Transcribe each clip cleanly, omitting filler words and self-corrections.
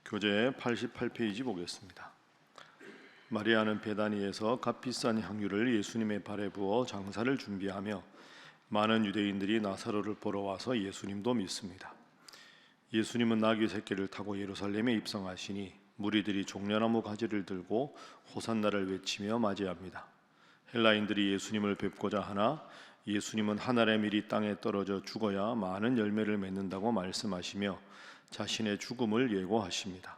교재 88페이지 보겠습니다. 마리아는 베다니에서 값비싼 향유를 예수님의 발에 부어 장사를 준비하며 많은 유대인들이 나사로를 보러 와서 예수님도 믿습니다. 예수님은 나귀 새끼를 타고 예루살렘에 입성하시니 무리들이 종려나무 가지를 들고 호산나를 외치며 맞이합니다. 헬라인들이 예수님을 뵙고자 하나 예수님은 한 알의 밀이 땅에 떨어져 죽어야 많은 열매를 맺는다고 말씀하시며 자신의 죽음을 예고하십니다.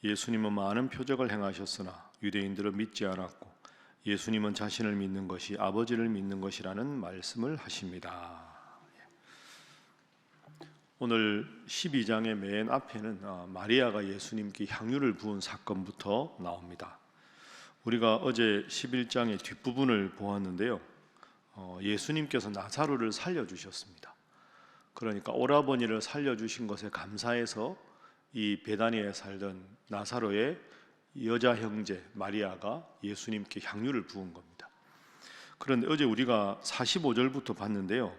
예수님은 많은 표적을 행하셨으나 유대인들은 믿지 않았고 예수님은 자신을 믿는 것이 아버지를 믿는 것이라는 말씀을 하십니다. 오늘 12장의 맨 앞에는 마리아가 예수님께 향유를 부은 사건부터 나옵니다. 우리가 어제 11장의 뒷부분을 보았는데요, 예수님께서 나사로를 살려주셨습니다. 그러니까 오라버니를 살려주신 것에 감사해서 이 베다니에 살던 나사로의 여자 형제 마리아가 예수님께 향유를 부은 겁니다. 그런데 어제 우리가 45절부터 봤는데요,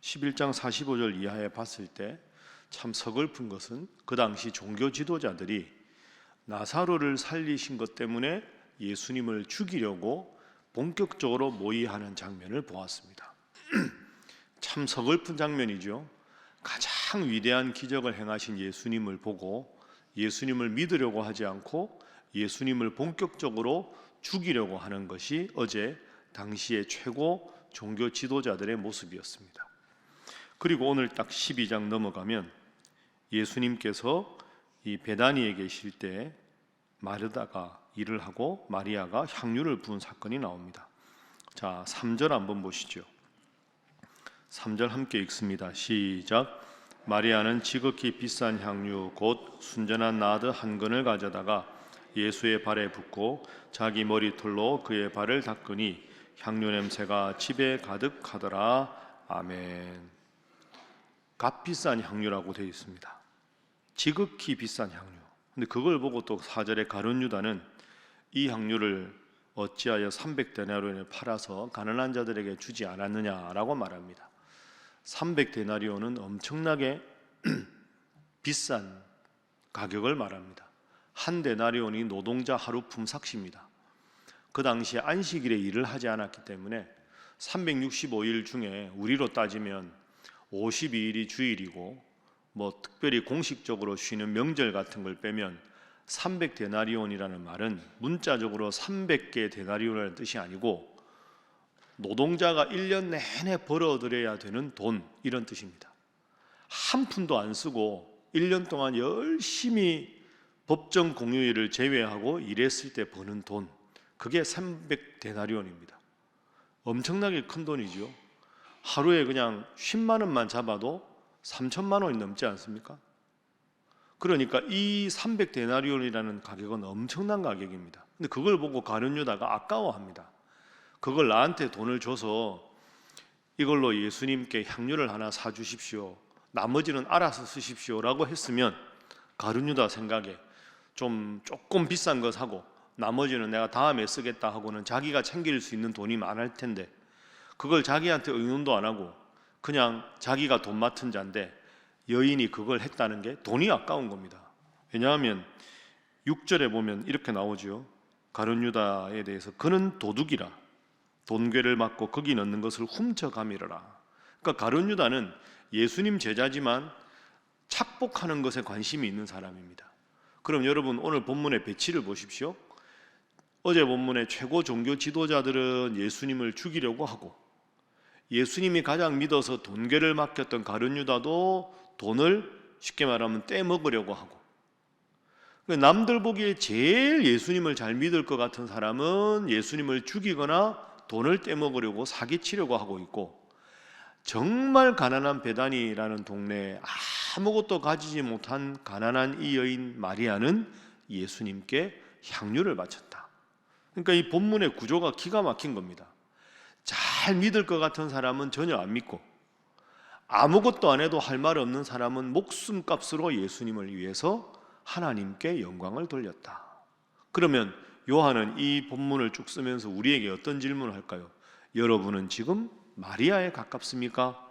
11장 45절 이하에 봤을 때 참 서글픈 것은 그 당시 종교 지도자들이 나사로를 살리신 것 때문에 예수님을 죽이려고 본격적으로 모의하는 장면을 보았습니다. 참 서글픈 장면이죠. 가장 위대한 기적을 행하신 예수님을 보고 예수님을 믿으려고 하지 않고 예수님을 본격적으로 죽이려고 하는 것이 어제 당시의 최고 종교 지도자들의 모습이었습니다. 그리고 오늘 딱 12장 넘어가면 예수님께서 이 베다니에 계실 때 마르다가 일을 하고 마리아가 향유를 부은 사건이 나옵니다. 자, 3절 한번 보시죠. 3절 함께 읽습니다. 시작. 마리아는 지극히 비싼 향유 곧 순전한 나드 한 근을 가져다가 예수의 발에 붓고 자기 머리털로 그의 발을 닦으니 향유 냄새가 집에 가득하더라. 아멘. 값비싼 향유라고 되어 있습니다. 지극히 비싼 향유. 근데 그걸 보고 또 4절에 가룟 유다는 이 향유를 어찌하여 300데나리온에 팔아서 가난한 자들에게 주지 않았느냐라고 말합니다. 300데나리온은 엄청나게 비싼 가격을 말합니다. 한 데나리온이 노동자 하루 품삯입니다. 그 당시에 안식일에 일을 하지 않았기 때문에 365일 중에 우리로 따지면 52일이 주일이고 특별히 공식적으로 쉬는 명절 같은 걸 빼면 300데나리온이라는 말은 문자적으로 300개 데나리온이라는 뜻이 아니고 노동자가 1년 내내 벌어들여야 되는 돈, 이런 뜻입니다. 한 푼도 안 쓰고 1년 동안 열심히 법정 공휴일을 제외하고 일했을 때 버는 돈, 그게 300데나리온입니다. 엄청나게 큰 돈이죠. 하루에 그냥 10만 원만 잡아도 3천만 원이 넘지 않습니까? 그러니까 이 300데나리온이라는 가격은 엄청난 가격입니다. 근데 그걸 보고 가룟 유다가 아까워합니다. 그걸 나한테 돈을 줘서 이걸로 예수님께 향유를 하나 사주십시오, 나머지는 알아서 쓰십시오라고 했으면 가룟 유다 생각에 조금 비싼 거 사고 나머지는 내가 다음에 쓰겠다 하고는 자기가 챙길 수 있는 돈이 많을 텐데 그걸 자기한테 의논도 안 하고 그냥 자기가 돈 맡은 자인데 여인이 그걸 했다는 게 돈이 아까운 겁니다. 왜냐하면 6절에 보면 이렇게 나오죠. 가룟 유다에 대해서 그는 도둑이라 돈괴를 맞고 거기 넣는 것을 훔쳐가미르라. 그러니까 가룟 유다는 예수님 제자지만 착복하는 것에 관심이 있는 사람입니다. 그럼 여러분 오늘 본문의 배치를 보십시오. 어제 본문의 최고 종교 지도자들은 예수님을 죽이려고 하고 예수님이 가장 믿어서 돈괴를 맡겼던 가룟 유다도 돈을 쉽게 말하면 떼먹으려고 하고, 남들 보기에 제일 예수님을 잘 믿을 것 같은 사람은 예수님을 죽이거나 돈을 떼먹으려고 사기치려고 하고 있고, 정말 가난한 베다니라는 동네에 아무것도 가지지 못한 가난한 이 여인 마리아는 예수님께 향유를 바쳤다. 그러니까 이 본문의 구조가 기가 막힌 겁니다. 잘 믿을 것 같은 사람은 전혀 안 믿고 아무것도 안 해도 할 말 없는 사람은 목숨값으로 예수님을 위해서 하나님께 영광을 돌렸다. 그러면 요한은 이 본문을 쭉 쓰면서 우리에게 어떤 질문을 할까요? 여러분은 지금 마리아에 가깝습니까?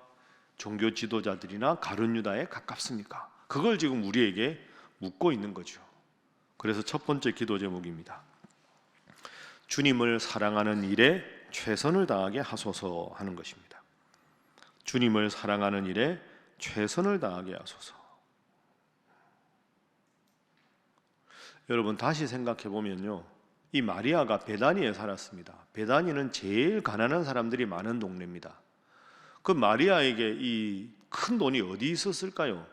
종교 지도자들이나 가룟 유다에 가깝습니까? 그걸 지금 우리에게 묻고 있는 거죠. 그래서 첫 번째 기도 제목입니다. 주님을 사랑하는 일에 최선을 다하게 하소서 하는 것입니다. 주님을 사랑하는 일에 최선을 다하게 하소서. 여러분 다시 생각해 보면요, 이 마리아가 베다니에 살았습니다. 베다니는 제일 가난한 사람들이 많은 동네입니다. 그 마리아에게 이 큰 돈이 어디 있었을까요?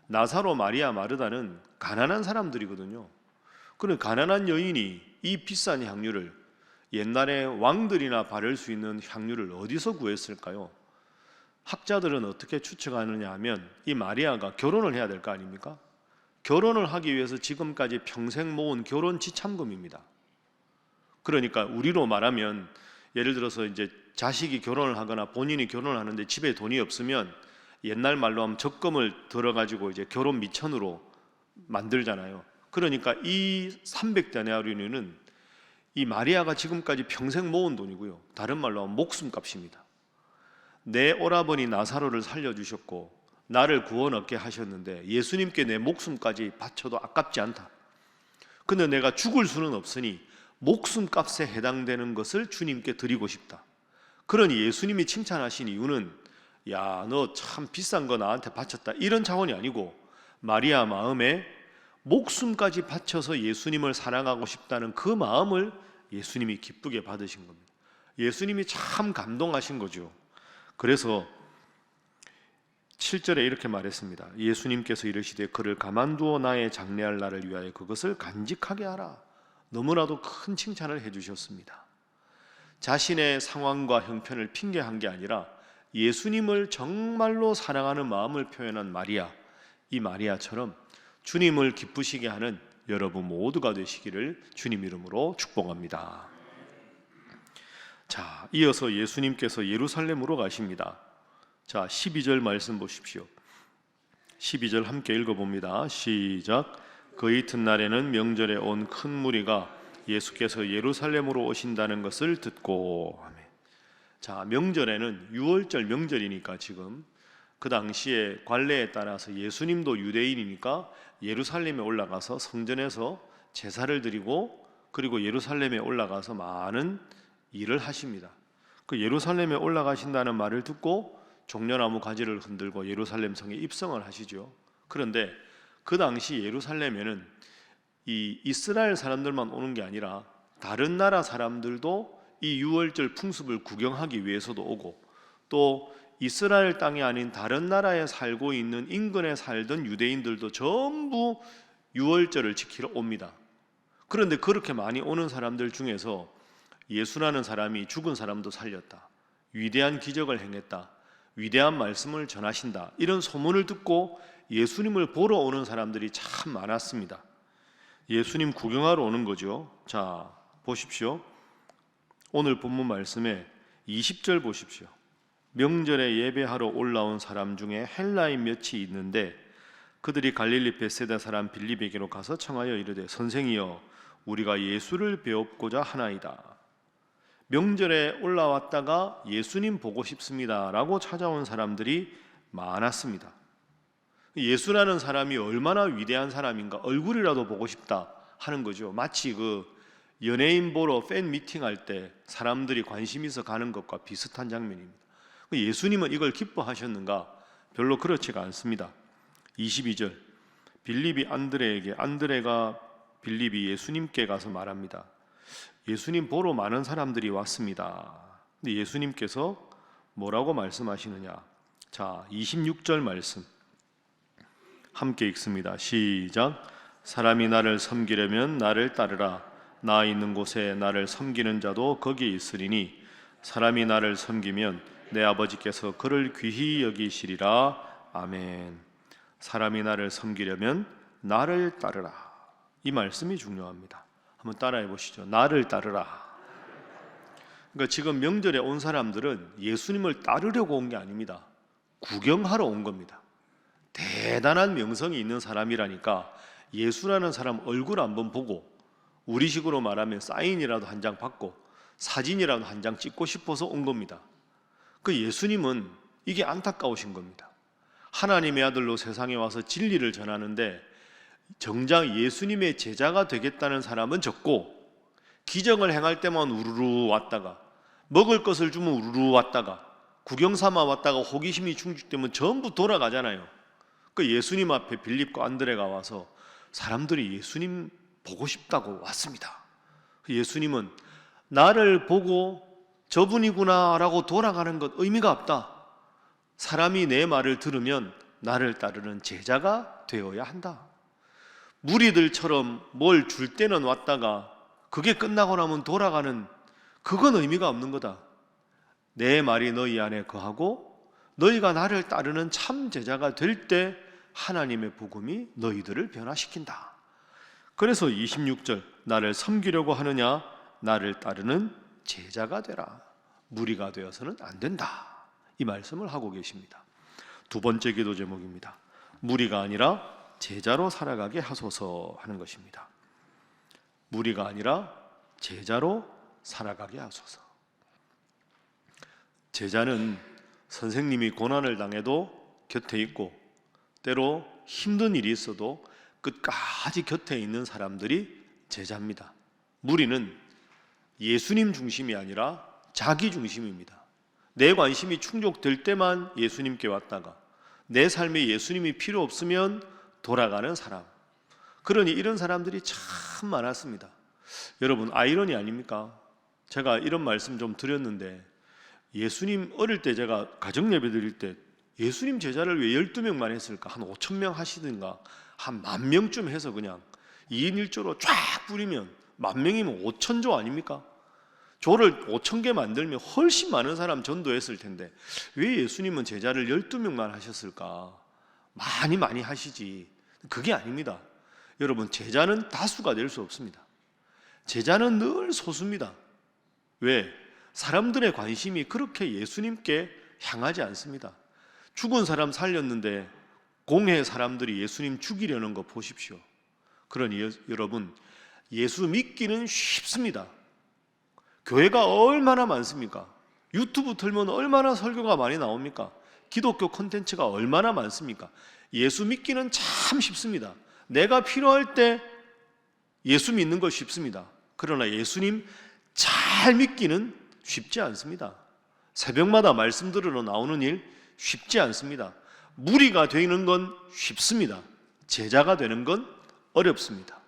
나사로, 마리아, 마르다는 가난한 사람들이거든요. 그런 가난한 여인이 이 비싼 향유를, 옛날에 왕들이나 바를 수 있는 향유를 어디서 구했을까요? 학자들은 어떻게 추측하느냐 하면 이 마리아가 결혼을 해야 될 거 아닙니까? 결혼을 하기 위해서 지금까지 평생 모은 결혼 지참금입니다. 그러니까 우리로 말하면 예를 들어서 이제 자식이 결혼을 하거나 본인이 결혼을 하는데 집에 돈이 없으면 옛날 말로 하면 적금을 들어가지고 이제 결혼 미천으로 만들잖아요. 그러니까 이 300데나리온은 이 마리아가 지금까지 평생 모은 돈이고요. 다른 말로 하면 목숨값입니다. 내 오라버니 나사로를 살려주셨고 나를 구원 얻게 하셨는데 예수님께 내 목숨까지 바쳐도 아깝지 않다. 근데 내가 죽을 수는 없으니 목숨값에 해당되는 것을 주님께 드리고 싶다. 그러니 예수님이 칭찬하신 이유는 야, 너 참 비싼 거 나한테 바쳤다, 이런 차원이 아니고 마리아 마음에 목숨까지 바쳐서 예수님을 사랑하고 싶다는 그 마음을 예수님이 기쁘게 받으신 겁니다. 예수님이 참 감동하신 거죠. 그래서 7절에 이렇게 말했습니다. 예수님께서 이르시되 그를 가만두어 나의 장래할 날을 위하여 그것을 간직하게 하라. 너무나도 큰 칭찬을 해주셨습니다. 자신의 상황과 형편을 핑계한 게 아니라 예수님을 정말로 사랑하는 마음을 표현한 마리아, 이 마리아처럼 주님을 기쁘시게 하는 여러분 모두가 되시기를 주님 이름으로 축복합니다. 자, 이어서 예수님께서 예루살렘으로 가십니다. 자, 12절 말씀 보십시오. 12절 함께 읽어봅니다. 시작. 그 이튿날에는 명절에 온 큰 무리가 예수께서 예루살렘으로 오신다는 것을 듣고, 아멘. 자, 명절에는 유월절 명절이니까 지금 그 당시에 관례에 따라서 예수님도 유대인이니까 예루살렘에 올라가서 성전에서 제사를 드리고 그리고 예루살렘에 올라가서 많은 일을 하십니다. 그 예루살렘에 올라가신다는 말을 듣고 종려나무 가지를 흔들고 예루살렘 성에 입성을 하시죠. 그런데 그 당시 예루살렘에는 이 이스라엘 사람들만 오는 게 아니라 다른 나라 사람들도 이 유월절 풍습을 구경하기 위해서도 오고, 또 이스라엘 땅이 아닌 다른 나라에 살고 있는 인근에 살던 유대인들도 전부 유월절을 지키러 옵니다. 그런데 그렇게 많이 오는 사람들 중에서 예수라는 사람이 죽은 사람도 살렸다, 위대한 기적을 행했다, 위대한 말씀을 전하신다, 이런 소문을 듣고 예수님을 보러 오는 사람들이 참 많았습니다. 예수님 구경하러 오는 거죠. 자, 보십시오. 오늘 본문 말씀에 20절 보십시오. 명절에 예배하러 올라온 사람 중에 헬라인 몇이 있는데 그들이 갈릴리 벳세다 사람 빌립에게로 가서 청하여 이르되 선생이여 우리가 예수를 배웁고자 하나이다. 명절에 올라왔다가 예수님 보고 싶습니다 라고 찾아온 사람들이 많았습니다. 예수라는 사람이 얼마나 위대한 사람인가, 얼굴이라도 보고 싶다 하는 거죠. 마치 그 연예인 보러 팬 미팅할 때 사람들이 관심 있어 가는 것과 비슷한 장면입니다. 예수님은 이걸 기뻐하셨는가? 별로 그렇지가 않습니다. 22절, 빌립이 안드레에게, 안드레가 빌립이 예수님께 가서 말합니다. 예수님 보러 많은 사람들이 왔습니다. 근데 예수님께서 뭐라고 말씀하시느냐? 자, 26절 말씀 함께 읽습니다. 시작. 사람이 나를 섬기려면 나를 따르라. 나 있는 곳에 나를 섬기는 자도 거기 있으리니 사람이 나를 섬기면 내 아버지께서 그를 귀히 여기시리라. 아멘. 사람이 나를 섬기려면 나를 따르라. 이 말씀이 중요합니다. 한번 따라해 보시죠. 나를 따르라. 그러니까 지금 명절에 온 사람들은 예수님을 따르려고 온 게 아닙니다. 구경하러 온 겁니다. 대단한 명성이 있는 사람이라니까 예수라는 사람 얼굴 한번 보고 우리식으로 말하면 사인이라도 한 장 받고 사진이라도 한 장 찍고 싶어서 온 겁니다. 그 예수님은 이게 안타까우신 겁니다. 하나님의 아들로 세상에 와서 진리를 전하는데 정작 예수님의 제자가 되겠다는 사람은 적고, 기적을 행할 때만 우르르 왔다가, 먹을 것을 주면 우르르 왔다가, 구경 삼아 왔다가 호기심이 충족되면 전부 돌아가잖아요. 그 예수님 앞에 빌립과 안드레가 와서 사람들이 예수님 보고 싶다고 왔습니다. 예수님은 나를 보고 저분이구나 라고 돌아가는 것 의미가 없다. 사람이 내 말을 들으면 나를 따르는 제자가 되어야 한다. 무리들처럼 뭘 줄 때는 왔다가 그게 끝나고 나면 돌아가는, 그건 의미가 없는 거다. 내 말이 너희 안에 거하고 너희가 나를 따르는 참 제자가 될 때 하나님의 복음이 너희들을 변화시킨다. 그래서 26절, 나를 섬기려고 하느냐? 나를 따르는 제자가 되라. 무리가 되어서는 안 된다. 이 말씀을 하고 계십니다. 두 번째 기도 제목입니다. 무리가 아니라 제자로 살아가게 하소서 하는 것입니다. 무리가 아니라 제자로 살아가게 하소서. 제자는 선생님이 고난을 당해도 곁에 있고, 때로 힘든 일이 있어도 끝까지 곁에 있는 사람들이 제자입니다. 무리는 예수님 중심이 아니라 자기 중심입니다. 내 관심이 충족될 때만 예수님께 왔다가 내 삶에 예수님이 필요 없으면 돌아가는 사람. 그러니 이런 사람들이 참 많았습니다. 여러분, 아이러니 아닙니까? 제가 이런 말씀 좀 드렸는데, 예수님 어릴 때 제가 가정예배 드릴 때 예수님 제자를 왜 12명만 했을까? 한 5,000명 하시든가 한 10,000명쯤 해서 그냥 2인 1조로 쫙 뿌리면 10,000명이면 5,000조 아닙니까? 조를 5,000개 만들면 훨씬 많은 사람 전도했을 텐데 왜 예수님은 제자를 12명만 하셨을까? 많이 하시지. 그게 아닙니다. 여러분, 제자는 다수가 될 수 없습니다. 제자는 늘 소수입니다. 왜? 사람들의 관심이 그렇게 예수님께 향하지 않습니다. 죽은 사람 살렸는데 공회 사람들이 예수님 죽이려는 거 보십시오. 그러니 여러분, 예수 믿기는 쉽습니다. 교회가 얼마나 많습니까? 유튜브 틀면 얼마나 설교가 많이 나옵니까? 기독교 콘텐츠가 얼마나 많습니까? 예수 믿기는 참 쉽습니다. 내가 필요할 때 예수 믿는 거 쉽습니다. 그러나 예수님 잘 믿기는 쉽지 않습니다. 새벽마다 말씀 들으러 나오는 일 쉽지 않습니다. 무리가 되는 건 쉽습니다. 제자가 되는 건 어렵습니다.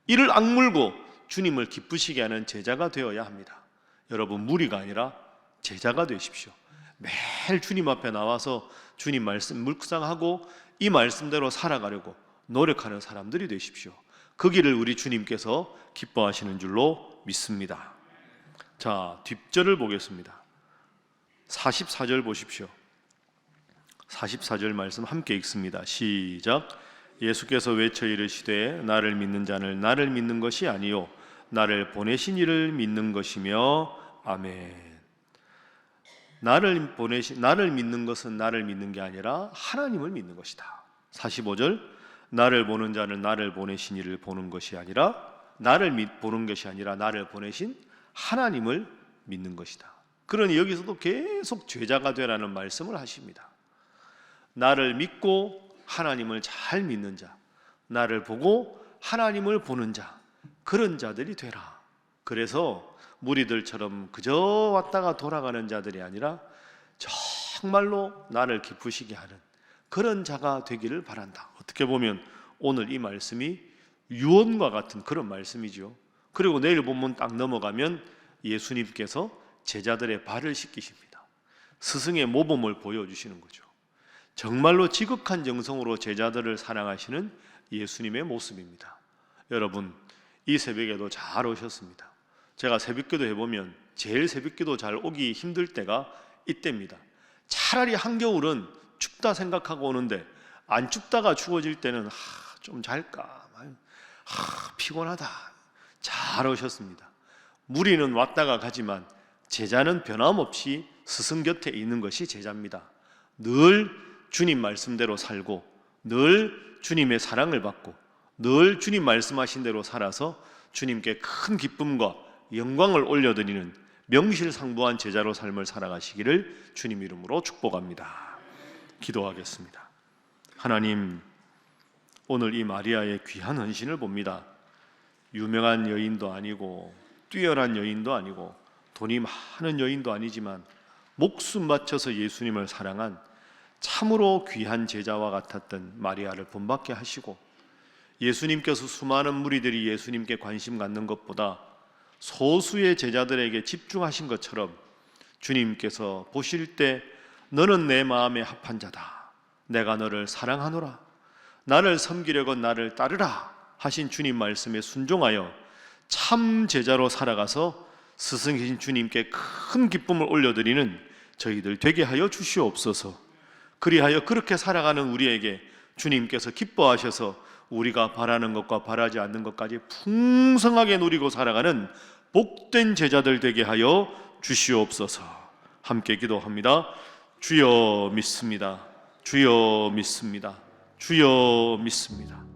이를 악물고 주님을 기쁘시게 하는 제자가 되어야 합니다. 여러분, 무리가 아니라 제자가 되십시오. 매일 주님 앞에 나와서 주님 말씀 묵상하고 이 말씀대로 살아가려고 노력하는 사람들이 되십시오. 그 길을 우리 주님께서 기뻐하시는 줄로 믿습니다. 자, 뒷절을 보겠습니다. 44절 보십시오. 44절 말씀 함께 읽습니다. 시작. 예수께서 외쳐 이르시되 나를 믿는 자는 나를 믿는 것이 아니요 나를 보내신 이를 믿는 것이며. 아멘. 나를 믿는 것은 나를 믿는 게 아니라 하나님을 믿는 것이다. 45절. 나를 보는 자는 나를 보내신 이를 보는 것이 아니라 나를 보는 것이 아니라 나를 보내신 하나님을 믿는 것이다. 그러니 여기서도 계속 제자가 되라는 말씀을 하십니다. 나를 믿고 하나님을 잘 믿는 자, 나를 보고 하나님을 보는 자, 그런 자들이 되라. 그래서 무리들처럼 그저 왔다가 돌아가는 자들이 아니라 정말로 나를 기쁘시게 하는 그런 자가 되기를 바란다. 어떻게 보면 오늘 이 말씀이 유언과 같은 그런 말씀이죠. 그리고 내일 본문 딱 넘어가면 예수님께서 제자들의 발을 씻기십니다. 스승의 모범을 보여주시는 거죠. 정말로 지극한 정성으로 제자들을 사랑하시는 예수님의 모습입니다. 여러분, 이 새벽에도 잘 오셨습니다. 제가 새벽기도 해보면 제일 새벽기도 잘 오기 힘들 때가 이때입니다. 차라리 한겨울은 춥다 생각하고 오는데 안 춥다가 추워질 때는 좀 잘까, 피곤하다. 잘 오셨습니다. 무리는 왔다가 가지만 제자는 변함없이 스승 곁에 있는 것이 제자입니다. 늘 주님 말씀대로 살고 늘 주님의 사랑을 받고 늘 주님 말씀하신 대로 살아서 주님께 큰 기쁨과 영광을 올려드리는 명실상부한 제자로 삶을 살아가시기를 주님 이름으로 축복합니다. 기도하겠습니다. 하나님, 오늘 이 마리아의 귀한 헌신을 봅니다. 유명한 여인도 아니고 뛰어난 여인도 아니고 돈이 많은 여인도 아니지만 목숨 바쳐서 예수님을 사랑한 참으로 귀한 제자와 같았던 마리아를 본받게 하시고, 예수님께서 수많은 무리들이 예수님께 관심 갖는 것보다 소수의 제자들에게 집중하신 것처럼 주님께서 보실 때 너는 내 마음에 합한 자다, 내가 너를 사랑하노라, 나를 섬기려고 나를 따르라 하신 주님 말씀에 순종하여 참 제자로 살아가서 스승이신 주님께 큰 기쁨을 올려드리는 저희들 되게 하여 주시옵소서. 그리하여 그렇게 살아가는 우리에게 주님께서 기뻐하셔서 우리가 바라는 것과 바라지 않는 것까지 풍성하게 누리고 살아가는 복된 제자들 되게 하여 주시옵소서. 함께 기도합니다. 주여 믿습니다. 주여 믿습니다. 주여 믿습니다.